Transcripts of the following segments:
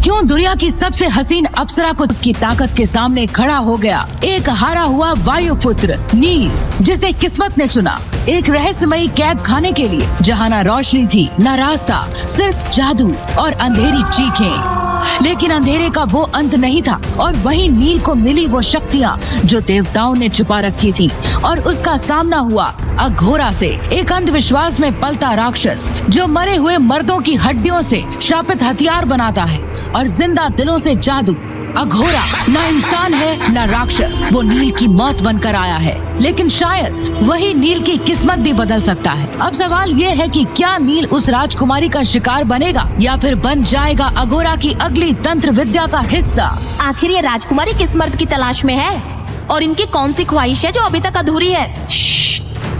क्यों दुनिया की सबसे हसीन अप्सरा को उसकी ताकत के सामने खड़ा हो गया एक हारा हुआ वायुपुत्र नील, जिसे किस्मत ने चुना एक रहस्यमयी कैद खाने के लिए, जहाँ न रोशनी थी न रास्ता, सिर्फ जादू और अंधेरी चीखें। लेकिन अंधेरे का वो अंत नहीं था, और वहीं नील को मिली वो शक्तियाँ जो देवताओं ने छुपा रखी थी, और उसका सामना हुआ अघोरा से, एक अंधविश्वास में पलता राक्षस जो मरे हुए मर्दों की हड्डियों से शापित हथियार बनाता है और जिंदा दिलों से जादू। अघोरा न इंसान है न राक्षस, वो नील की मौत बनकर आया है, लेकिन शायद वही नील की किस्मत भी बदल सकता है। अब सवाल ये है कि क्या नील उस राजकुमारी का शिकार बनेगा या फिर बन जाएगा अघोरा की अगली तंत्र विद्या का हिस्सा। आखिर ये राजकुमारी किस मर्द की तलाश में है और इनकी कौन सी ख्वाहिश है जो अभी तक अधूरी है?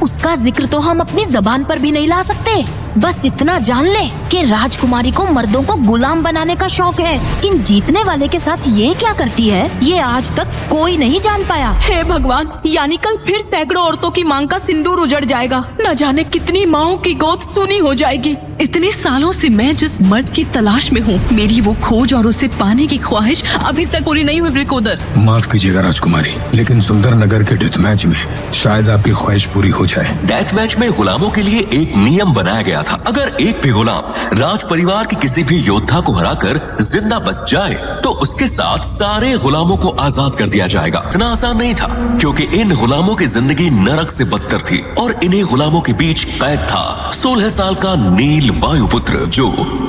उसका जिक्र तो हम अपनी जबान पर भी नहीं ला सकते। बस इतना जान ले कि राजकुमारी को मर्दों को गुलाम बनाने का शौक है, लेकिन जीतने वाले के साथ ये क्या करती है ये आज तक कोई नहीं जान पाया। हे भगवान, यानी कल फिर सैकड़ों औरतों की मांग का सिंदूर उजड़ जाएगा। न जाने कितनी माओं की गोद सूनी हो जाएगी। इतने सालों से मैं जिस मर्द की तलाश में हूँ, मेरी वो खोज और उसे पाने की ख्वाहिश अभी तक पूरी नहीं हुई। वृकोदर, माफ कीजिएगा राजकुमारी, लेकिन सुंदर नगर के डेथ मैच में शायद आपकी ख्वाहिश पूरी हो जाए। डेथ मैच में गुलामों के लिए एक नियम बनाया गया था। अगर एक भी गुलाम राज परिवार के किसी भी योद्धा को हराकर जिंदा बच जाए तो उसके साथ सारे गुलामों को आजाद कर दिया जाएगा। इतना आसान नहीं था, क्योंकि इन गुलामों की जिंदगी नरक से बदतर थी और इन्हीं गुलामों के बीच कैद था 16 साल का नील वायुपुत्र, जो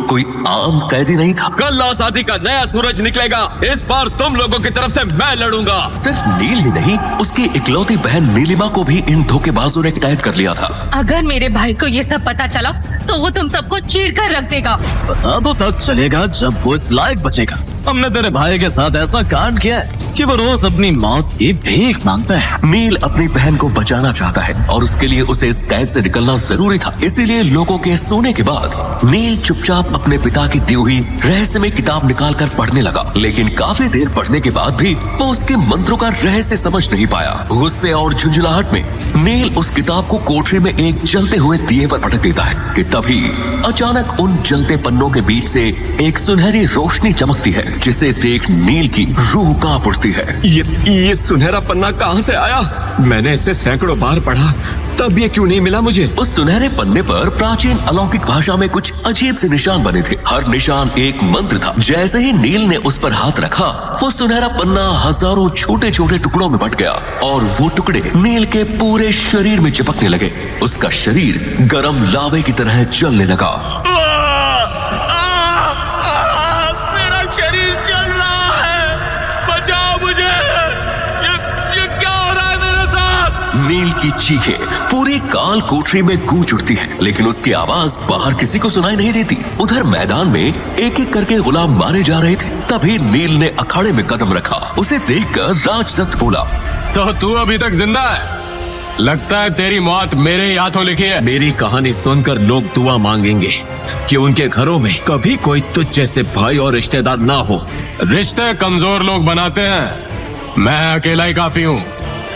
कोई आम कैदी नहीं था। कल आजादी का नया सूरज निकलेगा, इस बार तुम लोगों की तरफ से मैं लड़ूंगा। सिर्फ नील ही नहीं, उसकी इकलौती बहन नीलिमा को भी इन धोखेबाजों ने कैद कर लिया था। अगर मेरे भाई को ये सब पता चला तो वो तुम सबको चीर कर रख देगा। पता तो तब चलेगा जब वो इस लायक बचेगा। हमने तेरे भाई के साथ ऐसा कांड किया है कि वो रोज अपनी मौत की भीख मांगता है। नील अपनी बहन को बचाना चाहता है और उसके लिए उसे इस कैद से निकलना जरूरी था। इसीलिए लोगों के सोने के बाद नील चुपचाप अपने पिता की दी हुई रहस्यमय किताब निकाल कर पढ़ने लगा, लेकिन काफी देर पढ़ने के बाद भी वो उसके मंत्रों का रहस्य समझ नहीं पाया। गुस्से और झुंझलाहट में नील उस किताब को कोठरी में एक जलते हुए दिए पर पटक देता है कि तभी अचानक उन जलते पन्नों के बीच से एक सुनहरी रोशनी चमकती है, जिसे देख नील की रूह कांप उठती है। ये सुनहरा पन्ना कहाँ से आया? मैंने इसे सैकड़ों बार पढ़ा, तब ये क्यों नहीं मिला मुझे? उस सुनहरे पन्ने पर प्राचीन अलौकिक भाषा में कुछ अजीब से निशान बने थे। हर निशान एक मंत्र था। जैसे ही नील ने उस पर हाथ रखा, वो सुनहरा पन्ना हजारों छोटे छोटे टुकड़ों में बट गया और वो टुकड़े नील के पूरे शरीर में चिपकने लगे। उसका शरीर गरम लावे की तरह जलने लगा। मेरा शरीर जल रहा है, बचाओ मुझे। ये क्या हो रहा है मेरे साथ? नील की चीखें पूरी काल कोठरी में गूंज उठती है, लेकिन उसकी आवाज बाहर किसी को सुनाई नहीं देती। उधर मैदान में एक एक करके गुलाम मारे जा रहे थे। तभी नील ने अखाड़े में कदम रखा। उसे देखकर राजदत्त बोला, तो तू अभी तक जिंदा है? लगता है तेरी मौत मेरे ही हाथों लिखी है। मेरी कहानी सुनकर लोग दुआ मांगेंगे कि उनके घरों में कभी कोई तुझ जैसे भाई और रिश्तेदार ना हो। रिश्ते कमजोर लोग बनाते हैं, मैं अकेला ही काफी हूँ।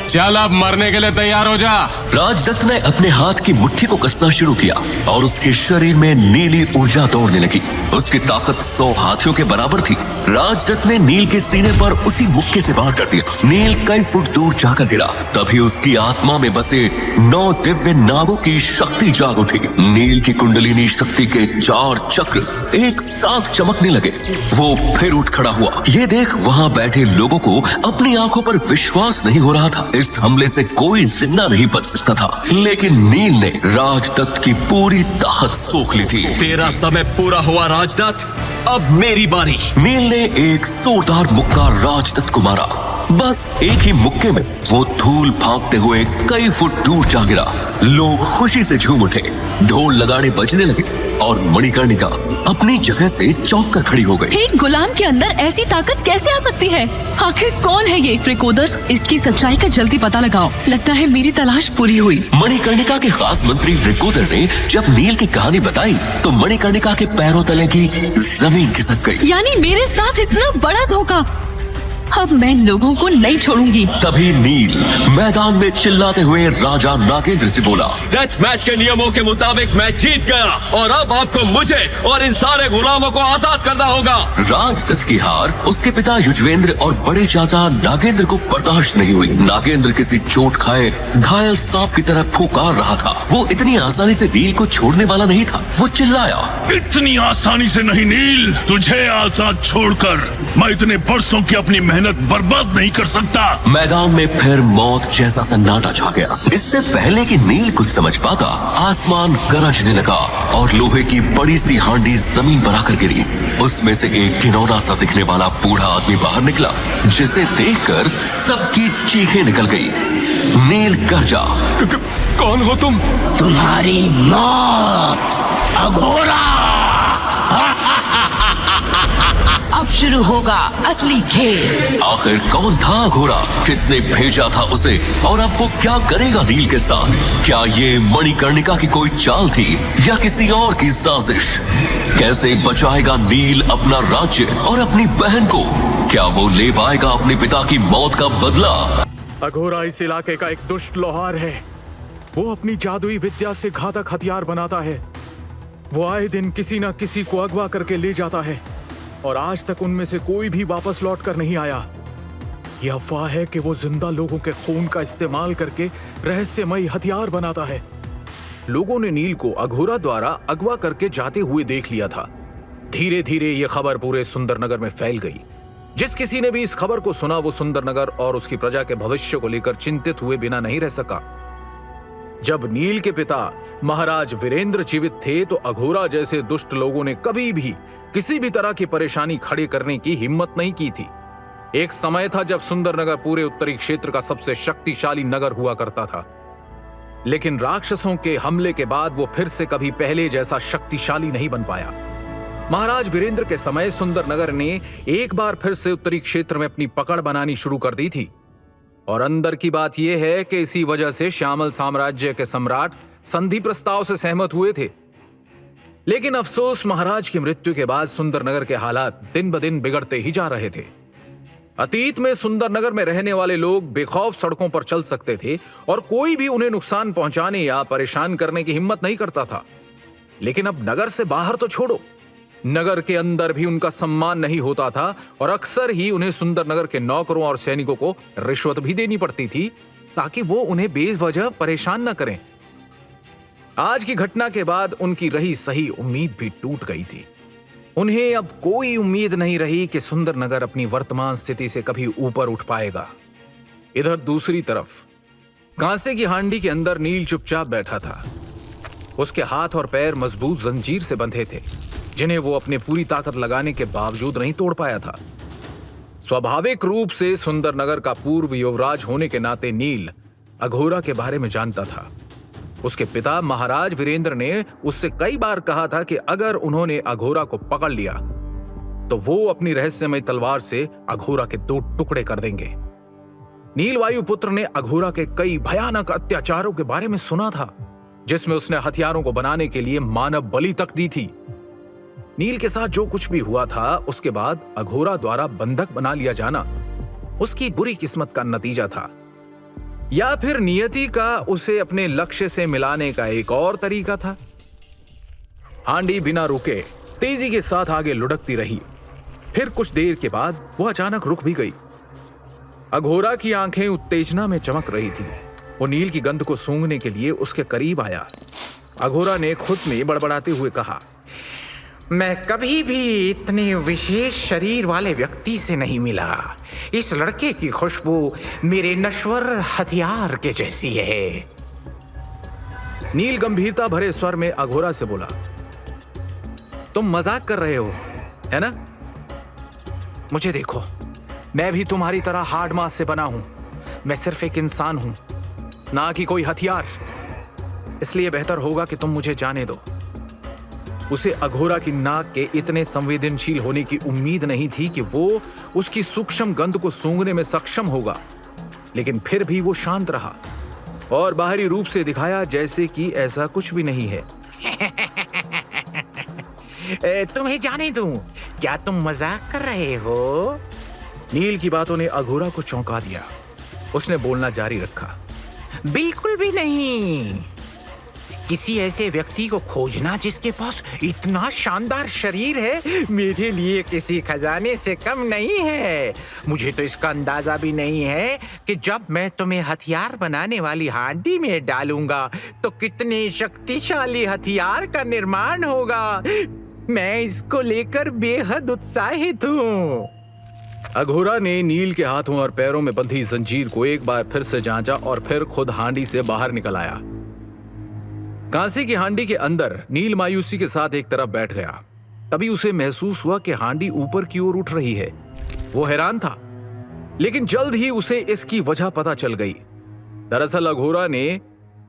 चल अब मरने के लिए तैयार हो जा। राजदत्त ने अपने हाथ की मुट्ठी को कसना शुरू किया और उसके शरीर में नीली ऊर्जा दौड़ने लगी। उसकी ताकत 100 हाथियों के बराबर थी। राजदत्त ने नील के सीने पर उसी मुक्के से वार कर दिया। नील कई फुट दूर जाकर गिरा। तभी उसकी आत्मा में बसे 9 दिव्य नागों की शक्ति जाग उठी। नील की कुंडलिनी शक्ति के 4 चक्र एक साथ चमकने लगे। वो फिर उठ खड़ा हुआ। ये देख वहाँ बैठे लोगों को अपनी आंखों पर विश्वास नहीं हो रहा था। इस हमले से कोई जिंदा नहीं बच सकता था, लेकिन नील ने राजदत्त की पूरी ताकत सोख ली थी। तेरा समय पूरा हुआ राजदत्त, अब मेरी बारी। नील ने एक जोरदार मुक्का राजदत्त को मारा। बस एक ही मुक्के में वो धूल भागते हुए कई फुट दूर जा गिरा। लोग खुशी से झूम उठे, ढोल लगाने बजने लगे और मणिकर्णिका अपनी जगह से चौंक कर खड़ी हो गई। एक गुलाम के अंदर ऐसी ताकत कैसे आ सकती है? आखिर कौन है ये वृकोदर? इसकी सच्चाई का जल्दी पता लगाओ। लगता है मेरी तलाश पूरी हुई। मणिकर्णिका के खास मंत्री वृकोदर ने जब नील की कहानी बताई तो मणिकर्णिका के पैरों तले की जमीन खिसक गई। यानी मेरे साथ इतना बड़ा धोखा। अब मैं इन लोगों को नहीं छोड़ूंगी। तभी नील मैदान में चिल्लाते हुए राजा नागेंद्र से बोला, डेथ मैच के नियमों के मुताबिक मैं जीत गया और अब आपको मुझे और इन सारे गुलामों को आजाद करना होगा। राजदत्त की हार उसके पिता युजवेंद्र और बड़े चाचा नागेंद्र को बर्दाश्त नहीं हुई। नागेंद्र किसी चोट खाए घायल सांप की तरह फुकार रहा था। वो इतनी आसानी से नील को छोड़ने वाला नहीं था। वो चिल्लाया, इतनी आसानी से नहीं नील, तुझे आजाद छोड़कर मैं इतने वर्षों की अपनी मेहनत बर्बाद नहीं कर सकता। मैदान में फिर मौत जैसा सन्नाटा छा गया। इससे पहले कि नील कुछ समझ पाता, आसमान गरजने लगा और लोहे की बड़ी सी हांडी जमीन पर आकर गिरी। उसमें से एक घिनौना सा दिखने वाला बूढ़ा आदमी बाहर निकला, जिसे देखकर सबकी चीखें निकल गई। नील गरजा, कौन हो तुम? तुम्हारी मौत अघोरा। अब शुरू होगा असली खेल। आखिर कौन था घोड़ा, किसने भेजा था उसे और अब वो क्या करेगा नील के साथ? क्या ये मणिकर्णिका की कोई चाल थी या किसी और की साजिश? कैसे बचाएगा नील अपना राज्य और अपनी बहन को? क्या वो ले पाएगा अपने पिता की मौत का बदला? अघोरा इस इलाके का एक दुष्ट लोहार है। वो अपनी जादुई विद्या से घातक हथियार बनाता है। वो आए दिन किसी न किसी को अगवा करके ले जाता है और आज तक उनमें से कोई भी वापस लौट कर नहीं आया। यह अफवाह है कि वो जिंदा लोगों के खून का इस्तेमाल करके रहस्यमयी हथियार बनाता है। लोगों ने नील को अघोरा द्वारा अगवा करके जाते हुए देख लिया था। धीरे धीरे यह खबर पूरे सुंदरनगर में फैल गई। जिस किसी ने भी इस खबर को सुना वो सुंदरनगर और उसकी प्रजा के भविष्य को लेकर चिंतित हुए बिना नहीं रह सका। जब नील के पिता महाराज वीरेंद्र जीवित थे तो अघोरा जैसे दुष्ट लोगों ने कभी भी किसी भी तरह की परेशानी खड़ी करने की हिम्मत नहीं की थी। एक समय था जब सुंदरनगर पूरे उत्तरी क्षेत्र का सबसे शक्तिशाली नगर हुआ करता था, लेकिन राक्षसों के हमले के बाद वो फिर से कभी पहले जैसा शक्तिशाली नहीं बन पाया। महाराज वीरेंद्र के समय सुंदरनगर ने एक बार फिर से उत्तरी क्षेत्र में अपनी पकड़ बनानी शुरू कर दी थी और अंदर की बात यह है कि इसी वजह से श्यामल साम्राज्य के सम्राट संधि प्रस्ताव से सहमत हुए थे। लेकिन अफसोस, महाराज की मृत्यु के बाद सुंदरनगर के हालात दिन ब दिन बिगड़ते ही जा रहे थे। अतीत में सुंदरनगर में रहने वाले लोग बेखौफ सड़कों पर चल सकते थे और कोई भी उन्हें नुकसान पहुंचाने या परेशान करने की हिम्मत नहीं करता था। लेकिन अब नगर से बाहर तो छोड़ो, नगर के अंदर भी उनका सम्मान नहीं होता था और अक्सर ही उन्हें सुंदरनगर के नौकरों और सैनिकों को रिश्वत भी देनी पड़ती थी ताकि वो उन्हें बेवजह परेशान न करें। आज की घटना के बाद उनकी रही सही उम्मीद भी टूट गई थी। उन्हें अब कोई उम्मीद नहीं रही कि सुंदरनगर अपनी वर्तमान स्थिति से कभी ऊपर उठ पाएगा। इधर दूसरी तरफ कांसे की हांडी के अंदर नील चुपचाप बैठा था। उसके हाथ और पैर मजबूत जंजीर से बंधे थे, जिन्हें वो अपने पूरी ताकत लगाने के बावजूद नहीं तोड़ पाया था। स्वाभाविक रूप से सुंदरनगर का पूर्व युवराज होने के नाते नील अघोरा के बारे में जानता था। उसके पिता महाराज वीरेंद्र ने उससे कई बार कहा था कि अगर उन्होंने अघोरा को पकड़ लिया तो वो अपनी रहस्यमय तलवार से अघोरा के 2 टुकड़े कर देंगे। नील वायुपुत्र ने अघोरा के कई भयानक अत्याचारों के बारे में सुना था, जिसमें उसने हथियारों को बनाने के लिए मानव बलि तक दी थी। नील के साथ जो कुछ भी हुआ था उसके बाद अघोरा द्वारा बंधक बना लिया जाना उसकी बुरी किस्मत का नतीजा था, या फिर नियति का उसे अपने लक्ष्य से मिलाने का एक और तरीका था। हांडी बिना रुके तेजी के साथ आगे लुढ़कती रही। फिर कुछ देर के बाद वो अचानक रुक भी गई। अघोरा की आंखें उत्तेजना में चमक रही थी। वो नील की गंध को सूंघने के लिए उसके करीब आया। अघोरा ने खुद में बड़बड़ाते हुए कहा, मैं कभी भी इतने विशेष शरीर वाले व्यक्ति से नहीं मिला। इस लड़के की खुशबू मेरे नश्वर हथियार के जैसी है। नील गंभीरता भरे स्वर में अघोरा से बोला, तुम मजाक कर रहे हो, है ना? मुझे देखो, मैं भी तुम्हारी तरह हार्ड मास से बना हूं। मैं सिर्फ एक इंसान हूं, ना कि कोई हथियार। इसलिए बेहतर होगा कि तुम मुझे जाने दो। उसे अघोरा की नाक के इतने संवेदनशील होने की उम्मीद नहीं थी कि वो उसकी सूक्ष्म गंध को सूंघने में सक्षम होगा, लेकिन फिर भी वो शांत रहा और बाहरी रूप से दिखाया जैसे कि ऐसा कुछ भी नहीं है। तुम्हें जाने दूं? क्या तुम मजाक कर रहे हो? नील की बातों ने अघोरा को चौंका दिया। उसने बोलना जारी रखा। बिल्कुल भी नहीं। किसी ऐसे व्यक्ति को खोजना जिसके पास इतना शानदार शरीर है मेरे लिए किसी खजाने से कम नहीं है। मुझे तो इसका अंदाजा भी नहीं है कि जब मैं तुम्हें हथियार बनाने वाली हांडी में डालूंगा तो कितने शक्तिशाली हथियार का निर्माण होगा। मैं इसको लेकर बेहद उत्साहित हूँ। अघोरा ने नील के हाथों और पैरों में बंधी जंजीर को एक बार फिर से जांचा और फिर खुद हांडी से बाहर निकल आया। कांसे की हांडी के अंदर नील मायूसी के साथ एक तरफ बैठ गया। तभी उसे महसूस हुआ कि हांडी ऊपर की ओर उठ रही है। वो हैरान था, लेकिन जल्द ही उसे इसकी वजह पता चल गई। दरअसल अघोरा ने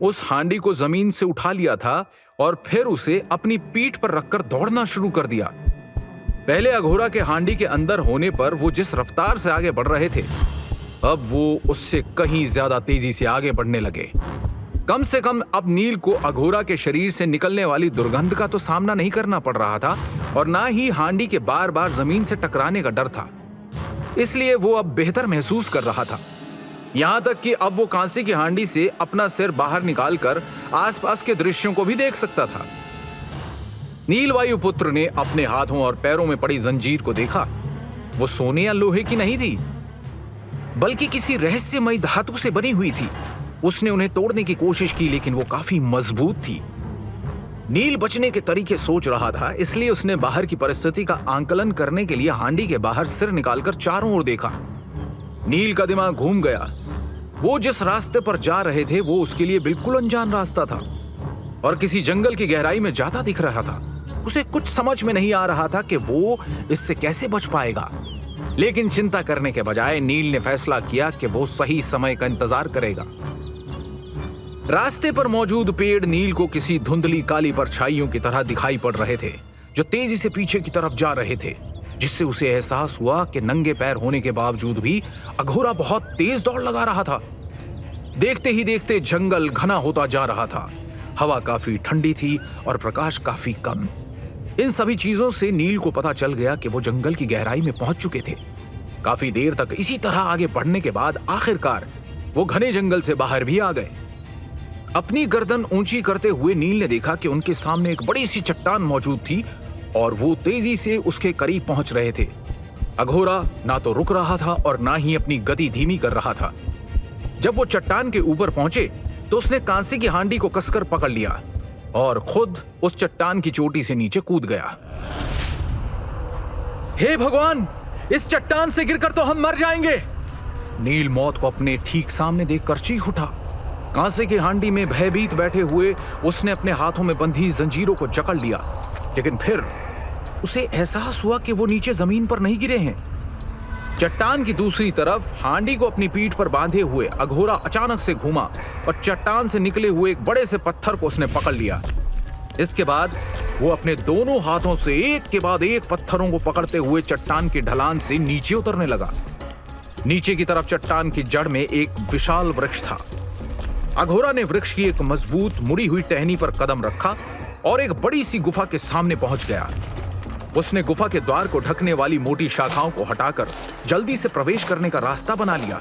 उस हांडी को जमीन से उठा लिया था और फिर उसे अपनी पीठ पर रखकर दौड़ना शुरू कर दिया। पहले अघोरा के हांडी के अंदर होने पर वो जिस रफ्तार से आगे बढ़ रहे थे, अब वो उससे कहीं ज्यादा तेजी से आगे बढ़ने लगे। कम से कम अब नील को अघोरा के शरीर से निकलने वाली दुर्गंध का तो सामना नहीं करना पड़ रहा था और ना ही हांडी के बार बार जमीन से टकराने का डर था। इसलिए वो अब बेहतर महसूस कर रहा था। यहां तक कि अब वो कांसे की हांडी से अपना सिर बाहर निकालकर आसपास के दृश्यों को भी देख सकता था। नील वायुपुत्र ने अपने हाथों और पैरों में पड़ी जंजीर को देखा। वो सोने या लोहे की नहीं थी, बल्कि किसी रहस्यमयी धातु से बनी हुई थी। उसने उन्हें तोड़ने की कोशिश की, लेकिन वो काफी मजबूत थी। नील बचने के तरीके सोच रहा था, इसलिए उसने बाहर की परिस्थिति का आंकलन करने के लिए हांडी के बाहर सिर निकालकर चारों ओर देखा। नील का दिमाग घूम गया। वो जिस रास्ते पर जा रहे थे वो उसके लिए बिल्कुल अनजान रास्ता था और किसी जंगल की गहराई में जाता दिख रहा था। उसे कुछ समझ में नहीं आ रहा था कि वो इससे कैसे बच पाएगा, लेकिन चिंता करने के बजाय नील ने फैसला किया कि वो सही समय का इंतजार करेगा। रास्ते पर मौजूद पेड़ नील को किसी धुंधली काली परछाइयों की तरह दिखाई पड़ रहे थे जो तेजी से पीछे की तरफ जा रहे थे, जिससे उसे एहसास हुआ कि नंगे पैर होने के बावजूद भी अघोरा बहुत तेज दौड़ लगा रहा था। देखते ही देखते जंगल घना होता जा रहा था। हवा काफी ठंडी थी और प्रकाश काफी कम। इन सभी चीजों से नील को पता चल गया कि वो जंगल की गहराई में पहुंच चुके थे। काफी देर तक इसी तरह आगे बढ़ने के बाद आखिरकार वो घने जंगल से बाहर भी आ गए। अपनी गर्दन ऊंची करते हुए नील ने देखा कि उनके सामने एक बड़ी सी चट्टान मौजूद थी और वो तेजी से उसके करीब पहुंच रहे थे। अघोरा ना तो रुक रहा था और ना ही अपनी गति धीमी कर रहा था। जब वो चट्टान के ऊपर पहुंचे तो उसने कांसे की हांडी को कसकर पकड़ लिया और खुद उस चट्टान की चोटी से नीचे कूद गया। हे भगवान, इस चट्टान से गिरकर तो हम मर जाएंगे। नील मौत को अपने ठीक सामने देखकर चीख उठा। कांसे की हांडी में भयभीत बैठे हुए उसने अपने हाथों में बंधी जंजीरों को जकड़ लिया, लेकिन फिर उसे एहसास हुआ कि वो नीचे जमीन पर नहीं गिरे हैं। चट्टान की दूसरी तरफ हांडी को अपनी पीठ पर बांधे हुए अघोरा अचानक से घूमा और चट्टान से निकले हुए एक बड़े से पत्थर को उसने पकड़ लिया। इसके बाद वो अपने दोनों हाथों से एक के बाद एक पत्थरों को पकड़ते हुए चट्टान की ढलान से नीचे उतरने लगा। नीचे की तरफ चट्टान की जड़ में एक विशाल वृक्ष था। अघोरा ने वृक्ष की एक मजबूत मुड़ी हुई टहनी पर कदम रखा और एक बड़ी सी गुफा के सामने पहुंच गया। उसने गुफा के द्वार को ढकने वाली मोटी शाखाओं को हटाकर जल्दी से प्रवेश करने का रास्ता बना लिया।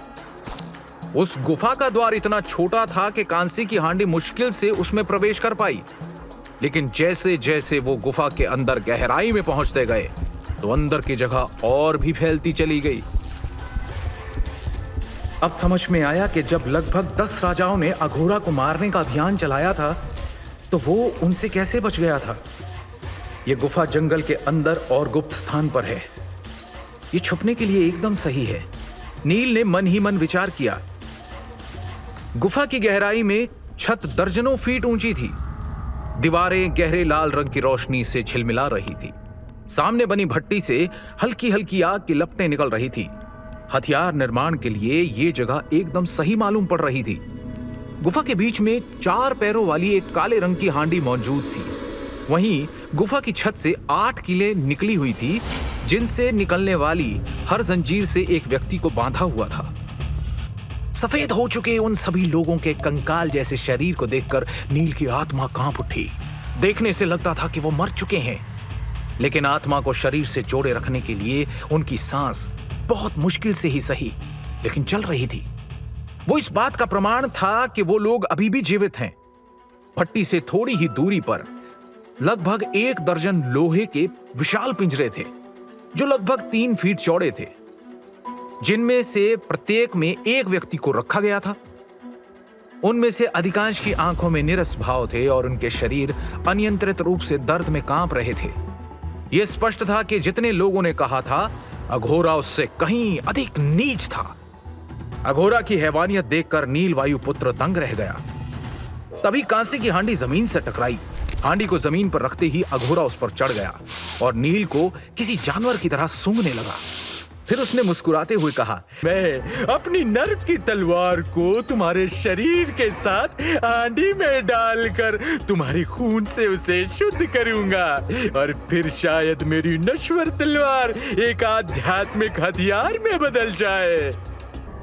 उस गुफा का द्वार इतना छोटा था कि कांसे की हांडी मुश्किल से उसमें प्रवेश कर पाई, लेकिन जैसे जैसे वो गुफा के अंदर गहराई में पहुंचते गए तो अंदर की जगह और भी फैलती चली गई। अब समझ में आया कि जब लगभग 10 राजाओं ने अघोरा को मारने का अभियान चलाया था तो वो उनसे कैसे बच गया था। ये गुफा जंगल के अंदर और गुप्त स्थान पर है। ये छुपने के लिए एकदम सही है। नील ने मन ही मन विचार किया। गुफा की गहराई में छत दर्जनों फीट ऊंची थी। दीवारें गहरे लाल रंग की रोशनी से झिलमिला रही थी। सामने बनी भट्टी से हल्की हल्की आग की लपटें निकल रही थी। हथियार निर्माण के लिए ये जगह एकदम सही मालूम पड़ रही थी। गुफा के बीच में 4 पैरों वाली एक काले रंग की हांडी मौजूद थी। वहीं गुफा की छत से 8 कीलें निकली हुई थी, जिनसे निकलने वाली हर जंजीर से एक व्यक्ति को बांधा हुआ था। सफेद हो चुके उन सभी लोगों के कंकाल जैसे शरीर को देखकर नील की आत्मा कांप उठी। देखने से लगता था कि वो मर चुके हैं, लेकिन आत्मा को शरीर से जोड़े रखने के लिए उनकी सांस लगातार चल रही थी। नील ने अपनी आंखें बंद कर ली और बहुत मुश्किल से ही सही, लेकिन चल रही थी। वो इस बात का प्रमाण था कि वो लोग अभी भी जीवित हैं। भट्टी से थोड़ी ही दूरी पर लगभग 1 दर्जन लोहे के विशाल पिंजरे थे, जो लगभग 3 फीट चौड़े थे, जिनमें से प्रत्येक में एक व्यक्ति को रखा गया था। उनमें से अधिकांश की आंखों में नीरस भाव थे और उनके शरीर अनियंत्रित रूप से दर्द में कांप रहे थे। यह स्पष्ट था कि जितने लोगों ने कहा था, अघोरा उससे कहीं अधिक नीच था। अघोरा की हैवानियत देखकर नील वायुपुत्र दंग रह गया। तभी कांसे की हांडी जमीन से टकराई। हांडी को जमीन पर रखते ही अघोरा उस पर चढ़ गया और नील को किसी जानवर की तरह सूंघने लगा। फिर उसने मुस्कुराते हुए कहा, मैं अपनी नर्क की तलवार को तुम्हारे शरीर के साथ हांडी में डालकर तुम्हारे खून से उसे शुद्ध करूंगा और फिर शायद मेरी नश्वर तलवार एक आध्यात्मिक हथियार में बदल जाए।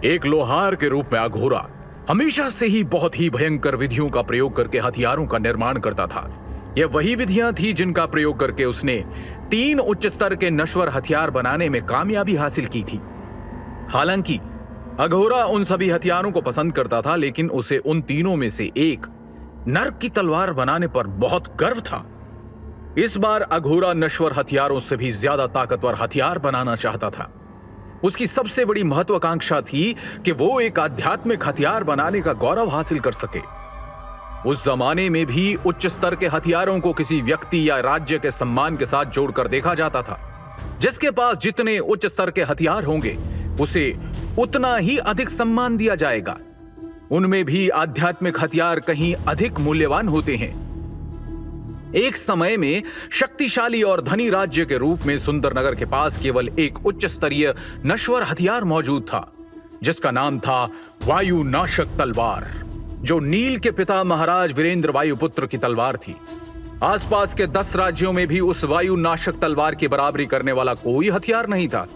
एक लोहार के रूप में अघोरा हमेशा से ही बहुत ही भयंकर विधियों का प्रयोग करके हथियारों का निर्माण करता था। यह वही विधियां थी जिनका प्रयोग करके उसने 3 उच्च स्तर के नश्वर हथियार बनाने में कामयाबी हासिल की थी। हालांकि अघोरा उन सभी हथियारों को पसंद करता था, लेकिन उसे उन तीनों में से एक नर्क की तलवार बनाने पर बहुत गर्व था। इस बार अघोरा नश्वर हथियारों से भी ज्यादा ताकतवर हथियार बनाना चाहता था। उसकी सबसे बड़ी महत्वाकांक्षा थी कि वो एक आध्यात्मिक हथियार बनाने का गौरव हासिल कर सके। उस जमाने में भी उच्च स्तर के हथियारों को किसी व्यक्ति या राज्य के सम्मान के साथ जोड़कर देखा जाता था। जिसके पास जितने उच्च स्तर के हथियार होंगे, उसे उतना ही अधिक सम्मान दिया जाएगा। उनमें भी आध्यात्मिक हथियार कहीं अधिक मूल्यवान होते हैं। एक समय में शक्तिशाली और धनी राज्य के रूप में सुंदरनगर के पास केवल एक उच्च स्तरीय नश्वर हथियार मौजूद था, जिसका नाम था वायुनाशक तलवार, जो नील के पिता महाराज वीरेंद्र वायुपुत्र की तलवार थी। आसपास के 10 राज्यों में भी उस वायुनाशक तलवार की बराबरी करने वाला कोई हथियार नहीं था।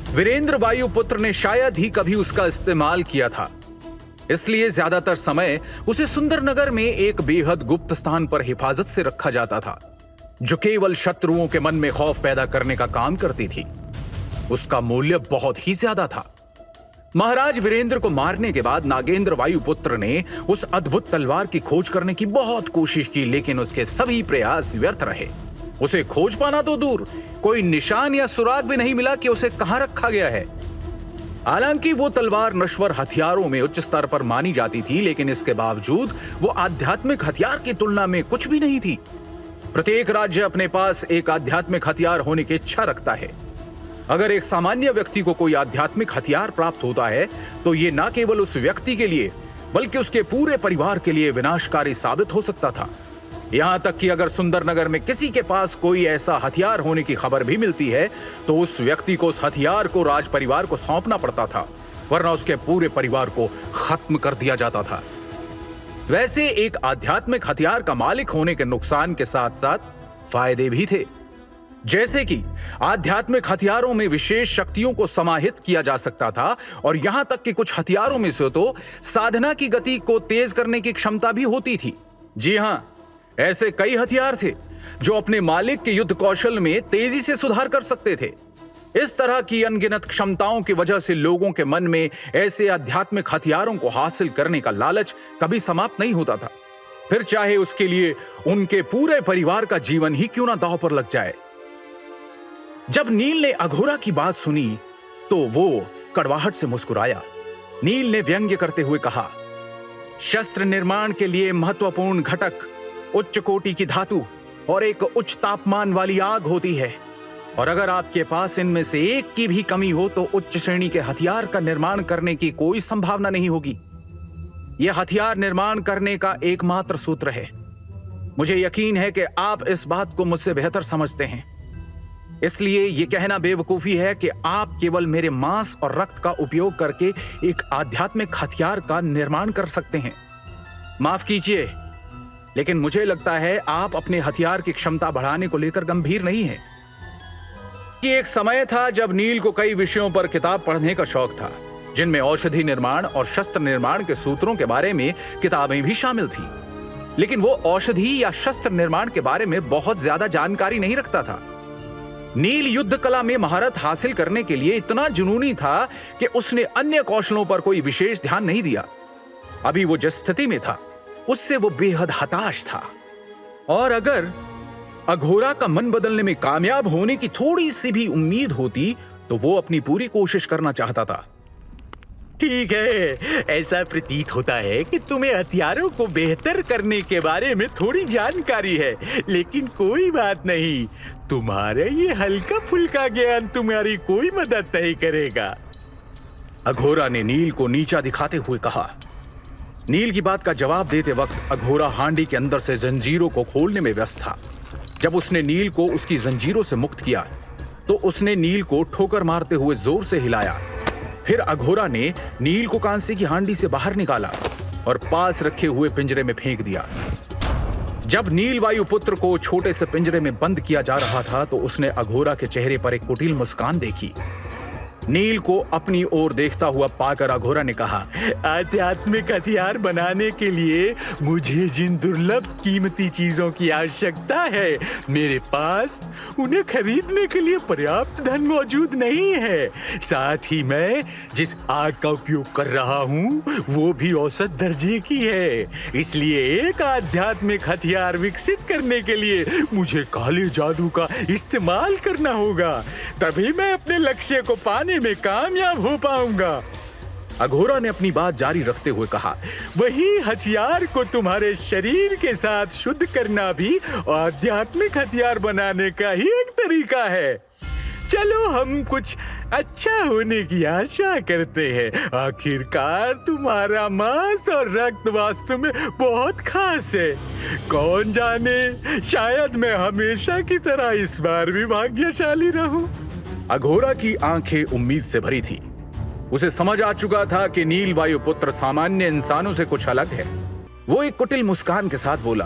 वीरेंद्र वायुपुत्र ने शायद ही कभी उसका इस्तेमाल किया था, इसलिए ज्यादातर समय उसे सुंदरनगर में एक बेहद गुप्त स्थान पर हिफाजत से रखा जाता था, जो केवल शत्रुओं के मन में खौफ पैदा करने का काम करती थी। उसका मूल्य बहुत ही ज्यादा था। महाराज वीरेंद्र को मारने के बाद नागेंद्र वायुपुत्र ने उस अद्भुत तलवार की खोज करने की बहुत कोशिश की, लेकिन उसके सभी प्रयास व्यर्थ रहे। उसे खोज पाना तो दूर, कोई निशान या सुराग भी नहीं मिला कि उसे कहां रखा गया है। हालांकि वो तलवार नश्वर हथियारों में उच्च स्तर पर मानी जाती थी, लेकिन इसके बावजूद वो आध्यात्मिक हथियार की तुलना में कुछ भी नहीं थी। प्रत्येक राज्य अपने पास एक आध्यात्मिक हथियार होने की इच्छा रखता है। अगर एक सामान्य व्यक्ति को कोई आध्यात्मिक हथियार प्राप्त होता है, तो ये न केवल उस व्यक्ति के लिए बल्कि उसके पूरे परिवार के लिए विनाशकारी साबित हो सकता था। यहां तक कि अगर सुंदरनगर में किसी के पास कोई ऐसा हथियार होने की खबर भी मिलती है, तो उस व्यक्ति को उस हथियार को राज परिवार को सौंपना पड़ता था, वरना उसके पूरे परिवार को खत्म कर दिया जाता था। वैसे एक आध्यात्मिक हथियार का मालिक होने के नुकसान के साथ साथ फायदे भी थे, जैसे कि आध्यात्मिक हथियारों में विशेष शक्तियों को समाहित किया जा सकता था, और यहां तक कि कुछ हथियारों में से तो साधना की गति को तेज करने की क्षमता भी होती थी। जी हां, ऐसे कई हथियार थे जो अपने मालिक के युद्ध कौशल में तेजी से सुधार कर सकते थे। इस तरह की अनगिनत क्षमताओं की वजह से लोगों के मन में ऐसे आध्यात्मिक हथियारों को हासिल करने का लालच कभी समाप्त नहीं होता था, फिर चाहे उसके लिए उनके पूरे परिवार का जीवन ही क्यों ना दांव पर लग जाए। जब नील ने अघोरा की बात सुनी तो वो कड़वाहट से मुस्कुराया। नील ने व्यंग्य करते हुए कहा, शस्त्र निर्माण के लिए महत्वपूर्ण घटक उच्च कोटि की धातु और एक उच्च तापमान वाली आग होती है, और अगर आपके पास इनमें से एक की भी कमी हो तो उच्च श्रेणी के हथियार का निर्माण करने की कोई संभावना नहीं होगी। यह हथियार निर्माण करने का एकमात्र सूत्र है। मुझे यकीन है कि आप इस बात को मुझसे बेहतर समझते हैं, इसलिए यह कहना बेवकूफी है कि आप केवल मेरे मांस और रक्त का उपयोग करके एक आध्यात्मिक हथियार का निर्माण कर सकते हैं। माफ कीजिए, लेकिन मुझे लगता है आप अपने हथियार की क्षमता बढ़ाने को लेकर गंभीर नहीं हैं। कि एक समय था जब नील को कई विषयों पर किताब पढ़ने का शौक था, जिनमें औषधि निर्माण और शस्त्र निर्माण के सूत्रों के बारे में किताबें भी शामिल थी, लेकिन वो औषधि या शस्त्र निर्माण के बारे में बहुत ज्यादा जानकारी नहीं रखता था। नील युद्ध कला में महारत हासिल करने के लिए इतना जुनूनी था कि उसने अन्य कौशलों पर कोई विशेष ध्यान नहीं दिया। अभी वो जिस स्थिति में था उससे वो बेहद हताश था, और अगर अघोरा का मन बदलने में कामयाब होने की थोड़ी सी भी उम्मीद होती तो वो अपनी पूरी कोशिश करना चाहता था। ठीक है, ऐसा प्रतीत होता है कि तुम्हें हथियारों को बेहतर करने के बारे में थोड़ी जानकारी है, लेकिन कोई बात नहीं, तुम्हारा ये हल्का फुल्का ज्ञान तुम्हारी कोई मदद नहीं करेगा। अघोरा ने नील को नीचा दिखाते हुए कहा। नील की बात का जवाब देते वक्त अघोरा हांडी के अंदर से जंजीरों को खोलने में व्यस्त था। जब उसने नील को उसकी जंजीरों से मुक्त किया तो उसने नील को ठोकर मारते हुए जोर से हिलाया। फिर अघोरा ने नील को कांसे की हांडी से बाहर निकाला और पास रखे हुए पिंजरे में फेंक दिया। जब नील वायुपुत्र को छोटे से पिंजरे में बंद किया जा रहा था तो उसने अघोरा के चेहरे पर एक कुटिल मुस्कान देखी। नील को अपनी ओर देखता हुआ पाकर अघोरा ने कहा, आध्यात्मिक हथियार बनाने के लिए मुझे जिन दुर्लभ कीमती चीजों की आवश्यकता है, मेरे पास उन्हें खरीदने के लिए पर्याप्त धन मौजूद नहीं है। साथ ही मैं जिस आग का उपयोग कर रहा हूँ वो भी औसत दर्जे की है। इसलिए एक आध्यात्मिक हथियार विकसित करने के लिए मुझे काले जादू का इस्तेमाल करना होगा, तभी मैं अपने लक्ष्य को पाने में कामयाब हो पाऊंगा। अघोरा ने अपनी बात जारी रखते हुए कहा, वही हथियार को तुम्हारे शरीर के साथ शुद्ध करना भी आध्यात्मिक हथियार बनाने का ही एक तरीका है। चलो हम कुछ अच्छा होने की आशा करते हैं। आखिरकार तुम्हारा मांस और रक्त वास्तव में बहुत खास है। कौन जाने, शायद मैं हमेशा की तरह इस बार भी भाग्यशाली रहूं। अघोरा की आंखें उम्मीद से भरी थी। उसे समझ आ चुका था कि नील वायुपुत्र सामान्य इंसानों से कुछ अलग है। वो एक कुटिल मुस्कान के साथ बोला,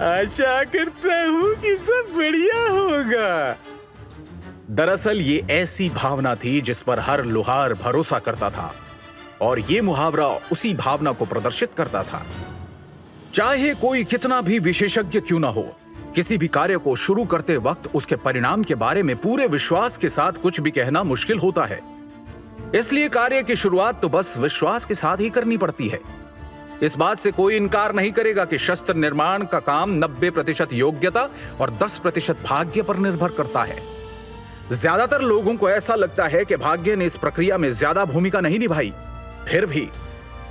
आशा करता हूँ कि सब बढ़िया होगा। दरअसल ये ऐसी भावना थी जिस पर हर लुहार भरोसा करता था, और ये मुहावरा उसी भावना को प्रदर्शित करता था। चाहे कोई कितना भी विशेषज्ञ क्यों ना हो, किसी भी कार्य को शुरू करते वक्त उसके परिणाम के बारे में पूरे विश्वास के साथ कुछ भी कहना मुश्किल होता है। इसलिए कार्य की शुरुआत तो बस विश्वास के साथ ही करनी पड़ती है। इस बात से कोई इनकार नहीं करेगा कि शस्त्र निर्माण का काम 90% योग्यता और 10% भाग्य पर निर्भर करता है। ज्यादातर लोगों को ऐसा लगता है कि भाग्य ने इस प्रक्रिया में ज्यादा भूमिका नहीं निभाई। फिर भी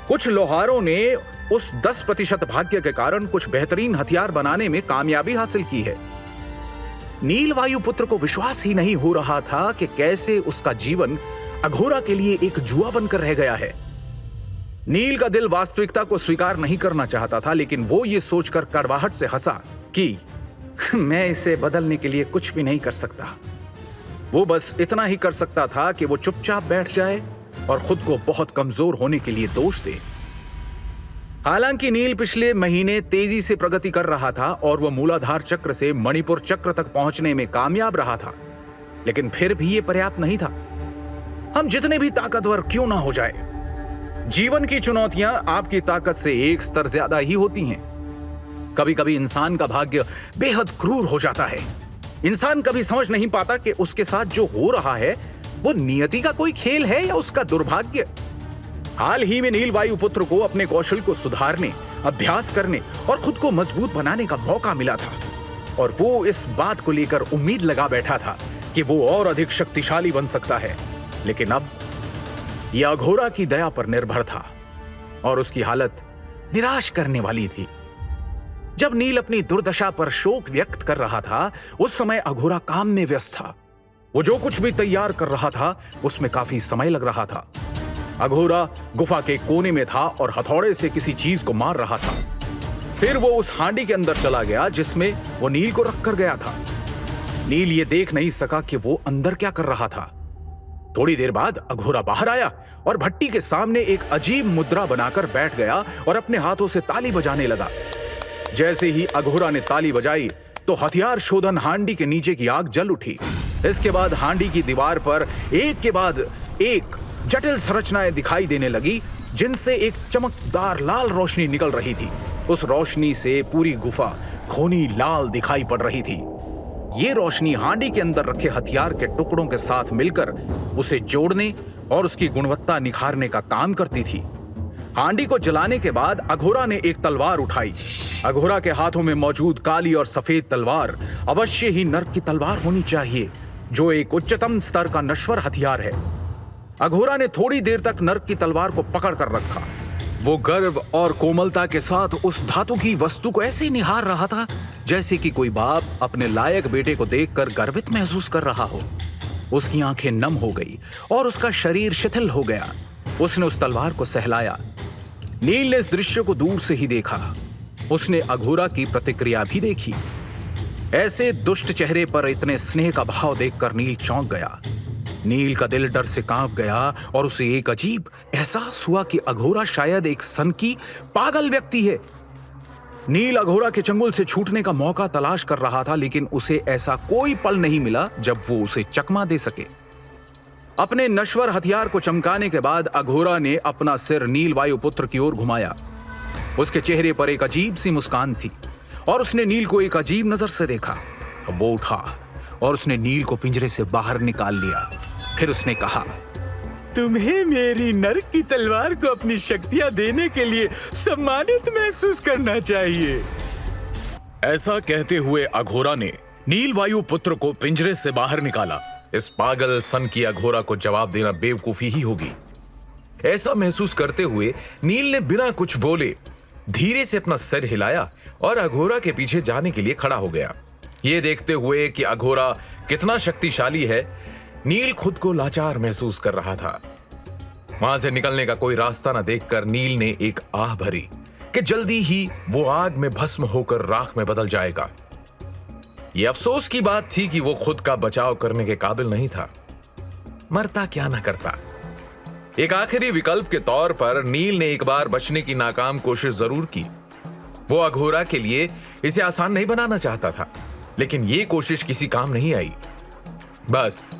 कुछ लोहारों ने उस 10% भाग्य के कारण कुछ बेहतरीन हथियार बनाने में कामयाबी हासिल की है। नील वायुपुत्र को विश्वास ही नहीं हो रहा था कि कैसे उसका जीवन अघोरा के लिए एक जुआ बनकर रह गया है। नील का दिल वास्तविकता को स्वीकार नहीं करना चाहता था, लेकिन वो ये सोचकर कड़वाहट से हंसा कि मैं इसे बदलने के लिए कुछ भी नहीं कर सकता। वो बस इतना ही कर सकता था कि वो चुपचाप बैठ जाए और खुद को बहुत कमजोर होने के लिए दोष दे। हालांकि नील पिछले महीने तेजी से प्रगति कर रहा था और वह मूलाधार चक्र से मणिपुर चक्र तक पहुंचने में कामयाब रहा था, लेकिन फिर भी यह पर्याप्त नहीं था। हम जितने भी ताकतवर क्यों ना हो जाए, जीवन की चुनौतियां आपकी ताकत से एक स्तर ज्यादा ही होती हैं। कभी कभी इंसान का भाग्य बेहद क्रूर हो जाता है। इंसान कभी समझ नहीं पाता कि उसके साथ जो हो रहा है वो नियति का कोई खेल है या उसका दुर्भाग्य। हाल ही में नील वायुपुत्र को अपने कौशल को सुधारने, अभ्यास करने और खुद को मजबूत बनाने का मौका मिला था, और वो इस बात को लेकर उम्मीद लगा बैठा था कि वो और अधिक शक्तिशाली बन सकता है। लेकिन अब यह अघोरा की दया पर निर्भर था और उसकी हालत निराश करने वाली थी। जब नील अपनी दुर्दशा पर शोक व्यक्त कर रहा था, उस समय अघोरा काम में व्यस्त था। वो जो कुछ भी तैयार कर रहा था उसमें काफी समय लग रहा था। अघोरा गुफा के कोने में था और हथौड़े से किसी चीज को मार रहा था। फिर वो उस हांडी के अंदर चला गया जिसमें वो नील को रखकर गया था। नील ये देख नहीं सका कि वो अंदर क्या कर रहा था। थोड़ी देर बाद अघोरा बाहर आया और भट्टी के सामने एक अजीब मुद्रा बनाकर बैठ गया और अपने हाथों से ताली बजाने लगा। जैसे ही अघोरा ने ताली बजाई तो हथियार शोधन हांडी के नीचे की आग जल उठी। इसके बाद हांडी की दीवार पर एक के बाद एक जटिल संरचनाएं दिखाई देने लगी, जिनसे एक चमकदार लाल रोशनी निकल रही थी। उस रोशनी से पूरी गुफा खूनी लाल दिखाई पड़ रही थी। ये रोशनी हांडी के अंदर रखे हथियार के टुकड़ों के साथ मिलकर उसे जोड़ने और उसकी गुणवत्ता निखारने का काम करती थी। हांडी को जलाने के बाद अघोरा ने एक तलवार उठाई। अघोरा के हाथों में मौजूद काली और सफेद तलवार अवश्य ही नर्क की तलवार होनी चाहिए, जो एक उच्चतम स्तर का नश्वर हथियार है। अघोरा ने थोड़ी देर तक नर्क की तलवार को पकड़ कर रखा। वो गर्व और कोमलता के साथ उस धातु की वस्तु को ऐसे निहार रहा था जैसे कि कोई बाप अपने लायक बेटे को देखकर गर्वित महसूस कर रहा हो। उसकी आंखें नम हो गई और उसका शरीर शिथिल हो गया। उसने उस तलवार को सहलाया। नील ने इस दृश्य को दूर से ही देखा। उसने अघोरा की प्रतिक्रिया भी देखी। ऐसे दुष्ट चेहरे पर इतने स्नेह का भाव देखकर नील चौंक गया। नील का दिल डर से कांप गया और उसे एक अजीब एहसास हुआ कि अघोरा शायद एक सनकी पागल व्यक्ति है। नील अघोरा के चंगुल से छूटने का मौका तलाश कर रहा था, लेकिन उसे ऐसा कोई पल नहीं मिला जब वो उसे चकमा दे सके। अपने नश्वर हथियार को चमकाने के बाद अघोरा ने अपना सिर नील वायुपुत्र की ओर घुमाया। उसके चेहरे पर एक अजीब सी मुस्कान थी और उसने नील को एक अजीब नजर से देखा। वो उठा और उसने नील को पिंजरे से बाहर निकाल लिया। फिर उसने कहा, तुम्हें मेरी नर्क की तलवार को अपनी शक्तियां देने के लिए सम्मानित महसूस करना चाहिए। ऐसा कहते हुए अघोरा ने नील वायुपुत्र को पिंजरे से बाहर निकाला। इस पागल सन की अघोरा को जवाब देना बेवकूफी ही होगी। ऐसा महसूस करते हुए नील ने बिना कुछ बोले धीरे से अपना सिर हिलाया और अघोरा के पीछे जाने के लिए खड़ा हो गया। ये देखते हुए कि अघोरा कितना शक्तिशाली है, नील खुद को लाचार महसूस कर रहा था। वहां से निकलने का कोई रास्ता न देखकर नील ने एक आह भरी कि जल्दी ही वो आग में भस्म होकर राख में बदल जाएगा। ये अफसोस की बात थी कि वो खुद का बचाव करने के काबिल नहीं था। मरता क्या ना करता। एक आखिरी विकल्प के तौर पर नील ने एक बार बचने की नाकाम कोशिश जरूर की। वो अघोरा के लिए इसे आसान नहीं बनाना चाहता था, लेकिन ये कोशिश किसी काम नहीं आई। बस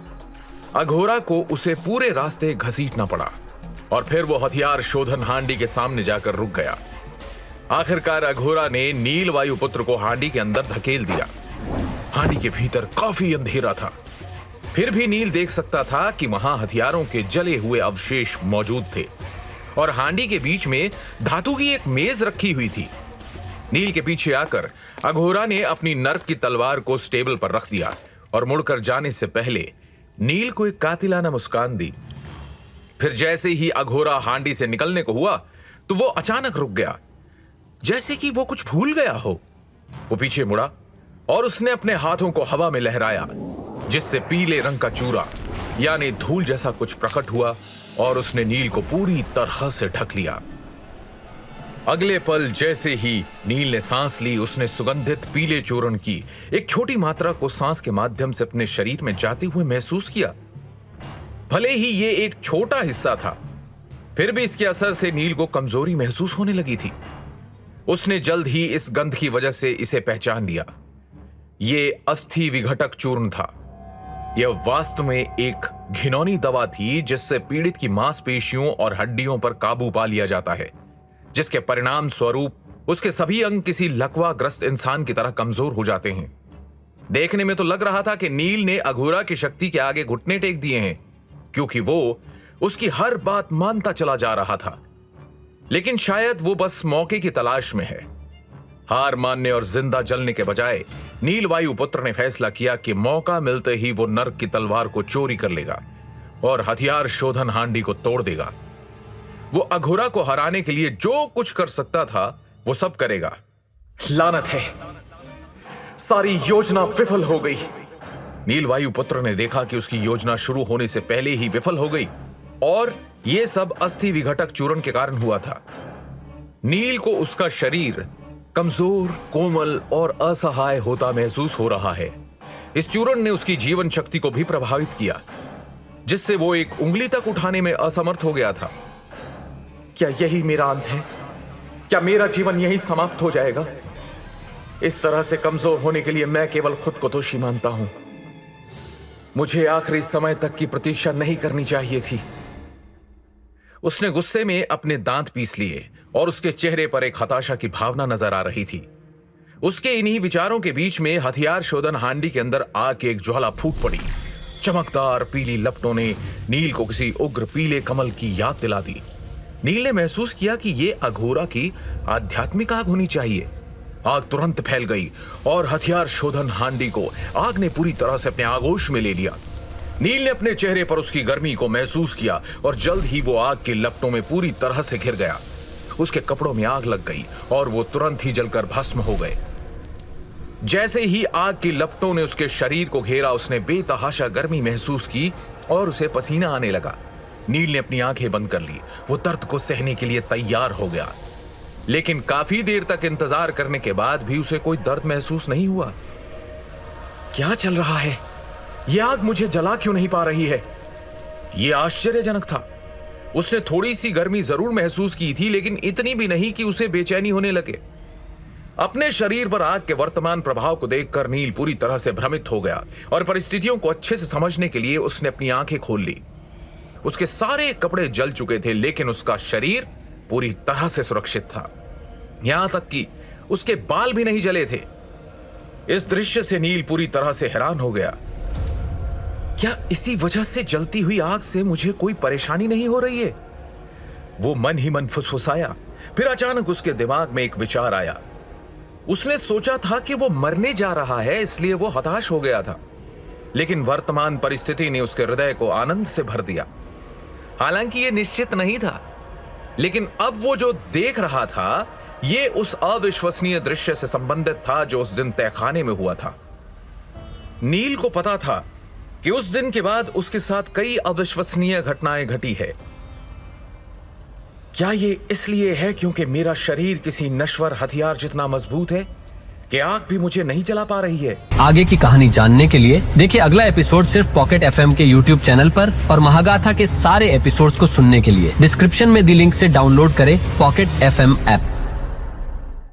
अघोरा को उसे पूरे रास्ते घसीटना पड़ा और फिर वो हथियार शोधन हांडी के सामने जाकर रुक गया। आखिरकार अघोरा ने नील वायुपुत्र को हांडी के अंदर धकेल दिया। हांडी के भीतर काफी अंधेरा था, फिर भी नील देख सकता था कि वहां हथियारों के जले हुए अवशेष मौजूद थे और हांडी के बीच में धातु की एक मेज रखी हुई थी। नील के पीछे आकर अघोरा ने अपनी नर्क की तलवार को स्टेबल पर रख दिया और मुड़कर जाने से पहले नील को एक कातिलाना मुस्कान दी। फिर जैसे ही अघोरा हांडी से निकलने को हुआ तो वो अचानक रुक गया, जैसे कि वो कुछ भूल गया हो। वो पीछे मुड़ा और उसने अपने हाथों को हवा में लहराया, जिससे पीले रंग का चूरा यानी धूल जैसा कुछ प्रकट हुआ और उसने नील को पूरी तरह से ढक लिया। अगले पल जैसे ही नील ने सांस ली, उसने सुगंधित पीले चूर्ण की एक छोटी मात्रा को सांस के माध्यम से अपने शरीर में जाते हुए महसूस किया। भले ही ये एक छोटा हिस्सा था, फिर भी इसके असर से नील को कमजोरी महसूस होने लगी थी। उसने जल्द ही इस गंध की वजह से इसे पहचान लिया। ये अस्थि विघटक चूर्ण था। यह वास्तव में एक घिनौनी दवा थी जिससे पीड़ित की मांसपेशियों और हड्डियों पर काबू पा लिया जाता है, जिसके परिणाम स्वरूप उसके सभी अंग किसी लकवाग्रस्त इंसान की तरह कमजोर हो जाते हैं। देखने में तो लग रहा था कि नील ने अघोरा की शक्ति के आगे घुटने टेक दिए हैं, क्योंकि वो उसकी हर बात मानता चला जा रहा था। लेकिन शायद वो बस मौके की तलाश में है। हार मानने और जिंदा जलने के बजाय नील वायुपुत्र ने फैसला किया कि मौका मिलते ही वो नर्क की तलवार को चोरी कर लेगा और हथियार शोधन हांडी को तोड़ देगा। वो अघोरा को हराने के लिए जो कुछ कर सकता था वो सब करेगा। लानत है, सारी योजना विफल हो गई। नील वायुपुत्र ने देखा कि उसकी योजना शुरू होने से पहले ही विफल हो गई और यह सब अस्थि विघटक चूर्ण के कारण हुआ था। नील को उसका शरीर कमजोर, कोमल और असहाय होता महसूस हो रहा है। इस चूर्ण ने उसकी जीवन शक्ति को भी प्रभावित किया, जिससे वो एक उंगली तक उठाने में असमर्थ हो गया था। क्या यही मेरा अंत है? क्या मेरा जीवन यही समाप्त हो जाएगा? इस तरह से कमजोर होने के लिए मैं केवल खुद को दोषी मानता हूं। मुझे आखिरी समय तक की प्रतीक्षा नहीं करनी चाहिए थी। उसने गुस्से में अपने दांत पीस लिए और उसके चेहरे पर एक हताशा की भावना नजर आ रही थी। उसके इन्हीं विचारों के बीच में हथियार शोधन हांडी के अंदर आग की एक ज्वाला फूट पड़ी। चमकदार पीली लपटों ने नील को किसी उग्र पीले कमल की याद दिला दी। नील ने महसूस किया कि ये अघोरा की आध्यात्मिक आग होनी चाहिए। आग तुरंत फैल गई और हथियार शोधन हांडी को आग ने पूरी तरह से अपने आगोश में ले लिया। नील ने अपने चेहरे पर उसकी गर्मी को महसूस किया और जल्द ही वो आग की लपटों में पूरी तरह से घिर गया। उसके कपड़ों में आग लग गई और वो तुरंत ही जलकर भस्म हो गए। जैसे ही आग की लपटों ने उसके शरीर को घेरा, उसने बेतहाशा गर्मी महसूस की और उसे पसीना आने लगा। नील ने अपनी आंखें बंद कर ली। वो दर्द को सहने के लिए तैयार हो गया, लेकिन काफी देर तक इंतजार करने के बाद भी उसे कोई दर्द महसूस नहीं हुआ। क्या चल रहा है? यह आग मुझे जला क्यों नहीं पा रही है? यह आश्चर्यजनक था। उसने थोड़ी सी गर्मी जरूर महसूस की थी, लेकिन इतनी भी नहीं कि उसे बेचैनी होने लगे। अपने शरीर पर आग के वर्तमान प्रभाव को देखकर नील पूरी तरह से भ्रमित हो गया और परिस्थितियों को अच्छे से समझने के लिए उसने अपनी आंखें खोल ली। उसके सारे कपड़े जल चुके थे, लेकिन उसका शरीर पूरी तरह से सुरक्षित था। यहां तक कि उसके बाल भी नहीं जले थे। इस दृश्य से नील पूरी तरह से हैरान हो गया। क्या इसी वजह से जलती हुई आग से मुझे कोई परेशानी नहीं हो रही है? वो मन ही मन फुसफुसाया। फिर अचानक उसके दिमाग में एक विचार आया। उसने सोचा था कि वो मरने जा रहा है, इसलिए वो हताश हो गया था, लेकिन वर्तमान परिस्थिति ने उसके हृदय को आनंद से भर दिया। हालांकि ये निश्चित नहीं था, लेकिन अब वो जो देख रहा था ये उस अविश्वसनीय दृश्य से संबंधित था जो उस दिन तहखाने में हुआ था। नील को पता था कि उस दिन के बाद उसके साथ कई अविश्वसनीय घटनाएं घटी है। क्या ये इसलिए है क्योंकि मेरा शरीर किसी नश्वर हथियार जितना मजबूत है कि आग भी मुझे नहीं जला पा रही है? आगे की कहानी जानने के लिए देखिए अगला एपिसोड सिर्फ पॉकेट FM के YouTube चैनल पर, और महागाथा के सारे एपिसोड्स को सुनने के लिए डिस्क्रिप्शन में दी लिंक से डाउनलोड करें पॉकेट FM ऐप।